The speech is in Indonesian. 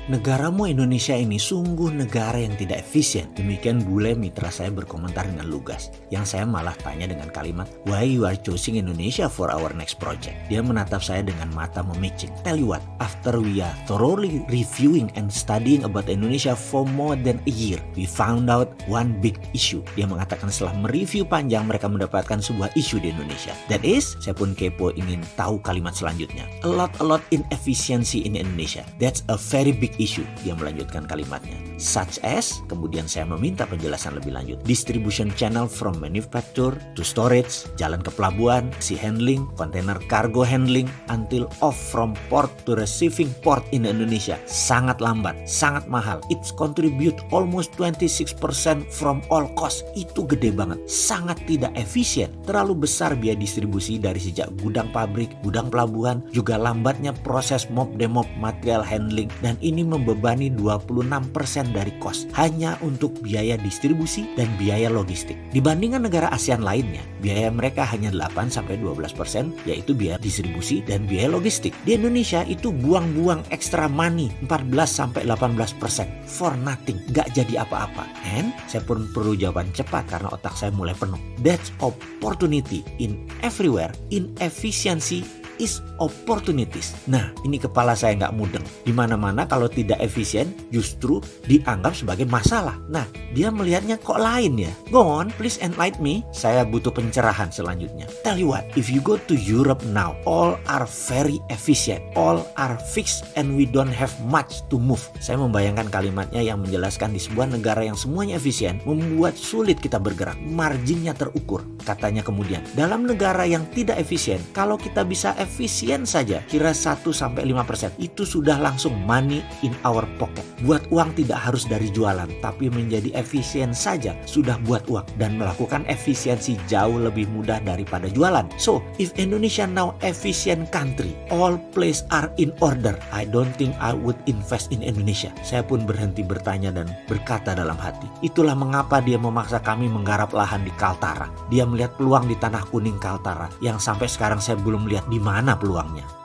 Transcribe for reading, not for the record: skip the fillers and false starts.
negaramu Indonesia ini sungguh negara yang tidak efisien. Demikian bule mitra saya berkomentar dengan lugas. Yang saya malah tanya dengan kalimat, why you are choosing Indonesia for our next project? Dia menatap saya dengan mata memicing. Tell you what, after we are thoroughly reviewing and studying about Indonesia for more than a year, we found out one big issue. Dia mengatakan setelah mereview panjang mereka mendapatkan sebuah isu di Indonesia. That is, saya pun kepo ingin tahu kalimat selanjutnya. A lot inefficiency in Indonesia. That's a very big issue. Dia melanjutkan kalimatnya. Such as, kemudian saya meminta penjelasan lebih lanjut. Distribution channel from manufacture to storage, jalan ke pelabuhan, sea handling, container cargo handling, until off from port to receiving port in Indonesia. Sangat lambat, sangat mahal. It's contribute almost 26% from all cost. Itu gede banget. Sangat tidak efisien. Terlalu besar biaya distribusi dari sejak gudang pabrik, gudang pelabuhan, juga lambatnya proses mop-demop material handling, dan ini membebani 26% dari cost hanya untuk biaya distribusi dan biaya logistik. Dibandingkan negara ASEAN lainnya, biaya mereka hanya 8-12%, yaitu biaya distribusi dan biaya logistik. Di Indonesia itu buang-buang extra money 14-18% for nothing, gak jadi apa-apa. And saya pun perlu jawaban cepat karena otak saya mulai penuh. That's opportunity in everywhere. Inefficiency is opportunities. Nah, ini kepala saya nggak mudeng. Di mana-mana kalau tidak efisien justru dianggap sebagai masalah. Nah, dia melihatnya kok lain ya. Go on, please enlighten me. Saya butuh pencerahan selanjutnya. Tell you what, if you go to Europe now, all are very efficient, all are fixed, and we don't have much to move. Saya membayangkan kalimatnya yang menjelaskan di sebuah negara yang semuanya efisien membuat sulit kita bergerak, marginnya terukur. Katanya kemudian, dalam negara yang tidak efisien, kalau kita bisa efisien saja, kira 1-5%, itu sudah langsung money in our pocket. Buat uang tidak harus dari jualan, tapi menjadi efisien saja sudah buat uang, dan melakukan efisiensi jauh lebih mudah daripada jualan. So, if Indonesia now efficient country, all place are in order, I don't think I would invest in Indonesia. Saya pun berhenti bertanya dan berkata dalam hati, itulah mengapa dia memaksa kami menggarap lahan di Kaltara. Dia melihat peluang di tanah kuning Kaltara yang sampai sekarang saya belum lihat di mana peluangnya.